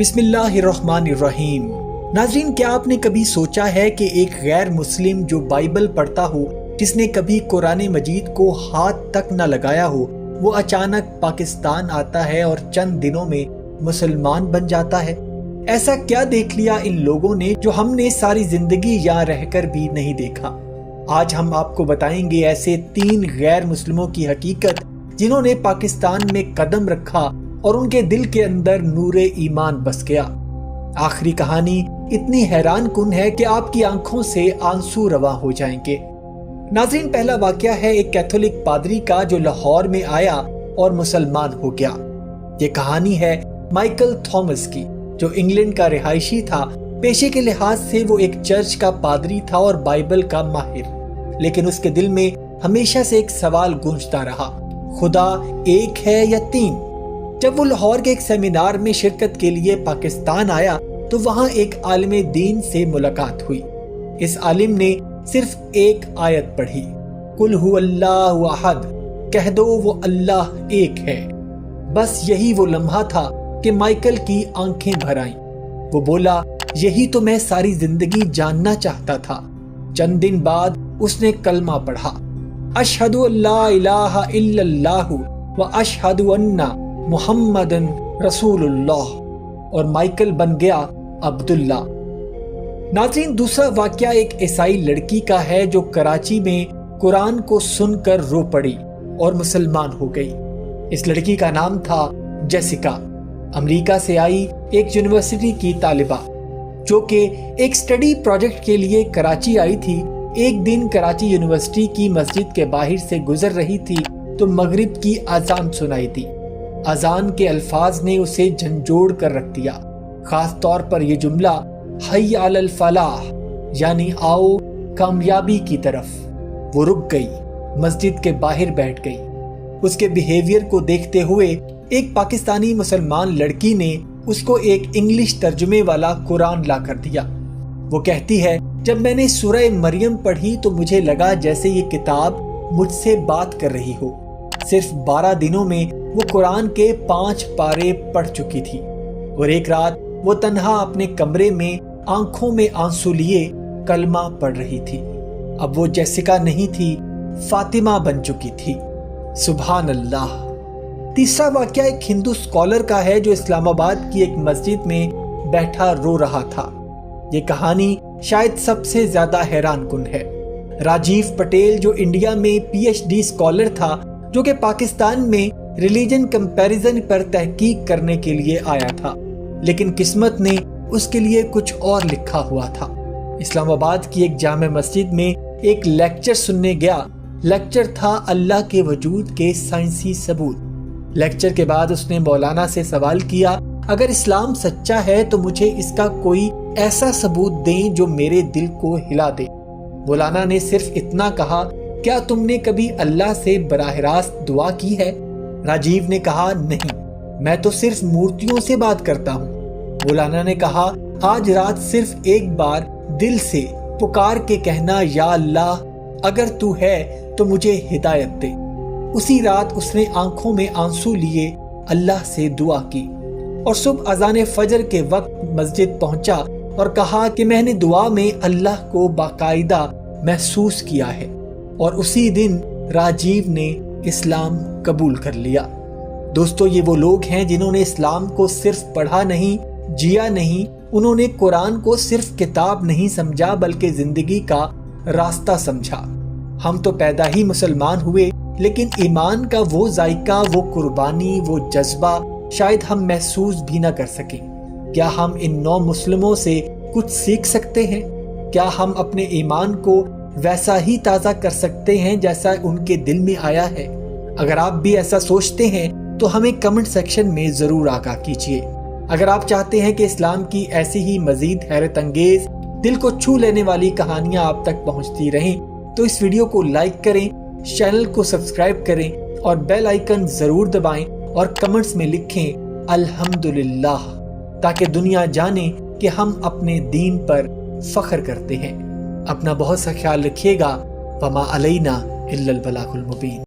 بسم اللہ الرحمن الرحیم۔ ناظرین، کیا آپ نے کبھی سوچا ہے کہ ایک غیر مسلم جو بائبل پڑھتا ہو، جس نے کبھی قرآن مجید کو ہاتھ تک نہ لگایا ہو، وہ اچانک پاکستان آتا ہے اور چند دنوں میں مسلمان بن جاتا ہے؟ ایسا کیا دیکھ لیا ان لوگوں نے جو ہم نے ساری زندگی یہاں رہ کر بھی نہیں دیکھا؟ آج ہم آپ کو بتائیں گے ایسے 3 غیر مسلموں کی حقیقت جنہوں نے پاکستان میں قدم رکھا اور ان کے دل کے اندر نور ایمان بس گیا۔ آخری کہانی اتنی حیران کن ہے کہ آپ کی آنکھوں سے آنسو رواں ہو جائیں گے۔ ناظرین، پہلا واقعہ ہے ایک کیتھولک پادری کا جو لاہور میں آیا اور مسلمان ہو گیا۔ یہ کہانی ہے مائیکل تھامس کی، جو انگلینڈ کا رہائشی تھا۔ پیشے کے لحاظ سے وہ ایک چرچ کا پادری تھا اور بائبل کا ماہر، لیکن اس کے دل میں ہمیشہ سے ایک سوال گونجتا رہا: خدا ایک ہے یا 3؟ جب وہ لاہور کے ایک سیمینار میں شرکت کے لیے پاکستان آیا تو وہاں ایک عالم دین سے ملاقات ہوئی۔ اس عالم نے صرف ایک آیت پڑھی: قل هو اللہ احد، کہہ دو وہ اللہ ایک ہے۔ بس یہی وہ لمحہ تھا کہ مائیکل کی آنکھیں بھر آئیں۔ وہ بولا، یہی تو میں ساری زندگی جاننا چاہتا تھا۔ چند دن بعد اس نے کلمہ پڑھا: اشہد ان لا الہ الا اللہ و اشہد ان محمد رسول اللہ، اور مائیکل بن گیا عبداللہ۔ ناظرین، دوسرا واقعہ ایک عیسائی لڑکی کا ہے جو کراچی میں قرآن کو سن کر رو پڑی اور مسلمان ہو گئی۔ اس لڑکی کا نام تھا جیسیکا، امریکہ سے آئی ایک یونیورسٹی کی طالبہ جو کہ ایک سٹڈی پروجیکٹ کے لیے کراچی آئی تھی۔ ایک دن کراچی یونیورسٹی کی مسجد کے باہر سے گزر رہی تھی تو مغرب کی اذان سنائی دی۔ اذان کے الفاظ نے اسے جھنجھوڑ کر رکھ دیا، خاص طور پر یہ جملہ حی علی الفلاح، یعنی آؤ کامیابی کی طرف۔ وہ رک گئی، مسجد کے باہر بیٹھ گئی۔ اس کے بیہیویئر کو دیکھتے ہوئے ایک پاکستانی مسلمان لڑکی نے اس کو ایک انگلش ترجمے والا قرآن لا کر دیا۔ وہ کہتی ہے، جب میں نے سورہ مریم پڑھی تو مجھے لگا جیسے یہ کتاب مجھ سے بات کر رہی ہو۔ صرف 12 دنوں میں وہ قرآن کے 5 پارے پڑھ چکی تھی، اور ایک رات وہ تنہا اپنے کمرے میں آنکھوں میں آنسو لیے کلمہ پڑھ رہی تھی۔ اب وہ جیسیکا نہیں تھی، فاطمہ بن چکی تھی۔ سبحان اللہ۔ تیسرا واقعہ ایک ہندو اسکالر کا ہے جو اسلام آباد کی ایک مسجد میں بیٹھا رو رہا تھا۔ یہ کہانی شاید سب سے زیادہ حیران کن ہے۔ راجیو پٹیل، جو انڈیا میں پی ایچ ڈی اسکالر تھا، جو کہ پاکستان میں ریلیجن کمپیریزن پر تحقیق کرنے کے لیے آیا تھا، لیکن قسمت نے اس کے لیے کچھ اور لکھا ہوا تھا۔ اسلام آباد کی ایک جامع مسجد میں ایک لیکچر سننے گیا۔ لیکچر تھا اللہ کے وجود کے سائنسی ثبوت۔ لیکچر کے بعد اس نے مولانا سے سوال کیا، اگر اسلام سچا ہے تو مجھے اس کا کوئی ایسا ثبوت دیں جو میرے دل کو ہلا دے۔ مولانا نے صرف اتنا کہا، کیا تم نے کبھی اللہ سے براہ راست دعا کی ہے؟ راجیو نے کہا، نہیں، میں تو صرف مورتیوں سے بات کرتا ہوں۔ مولانا نے کہا، آج رات صرف ایک بار دل سے پکار کے کہنا، یا اللہ، اگر تو ہے تو مجھے ہدایت دے۔ اسی رات اس نے آنکھوں میں آنسو لیے اللہ سے دعا کی، اور صبح اذان فجر کے وقت مسجد پہنچا اور کہا کہ میں نے دعا میں اللہ کو باقاعدہ محسوس کیا ہے، اور اسی دن راجیو نے اسلام قبول کر لیا۔ دوستو، یہ وہ لوگ ہیں جنہوں نے اسلام کو صرف پڑھا نہیں، جیا نہیں۔ انہوں نے قرآن کو صرف کتاب نہیں سمجھا بلکہ زندگی کا راستہ سمجھا۔ ہم تو پیدا ہی مسلمان ہوئے، لیکن ایمان کا وہ ذائقہ، وہ قربانی، وہ جذبہ شاید ہم محسوس بھی نہ کر سکیں۔ کیا ہم ان 9 مسلموں سے کچھ سیکھ سکتے ہیں؟ کیا ہم اپنے ایمان کو ویسا ہی تازہ کر سکتے ہیں جیسا ان کے دل میں آیا ہے؟ اگر آپ بھی ایسا سوچتے ہیں تو ہمیں کمنٹ سیکشن میں ضرور آگاہ کیجیے۔ اگر آپ چاہتے ہیں کہ اسلام کی ایسی ہی مزید حیرت انگیز، دل کو چھو لینے والی کہانیاں آپ تک پہنچتی رہیں تو اس ویڈیو کو لائک کریں، چینل کو سبسکرائب کریں اور بیل آئیکن ضرور دبائیں، اور کمنٹس میں لکھیں الحمدللہ، تاکہ دنیا جانے کہ ہم اپنے دین پر فخر کرتے ہیں۔ اپنا بہت سا خیال رکھیے گا۔ وما علینا الا البلاغ المبین۔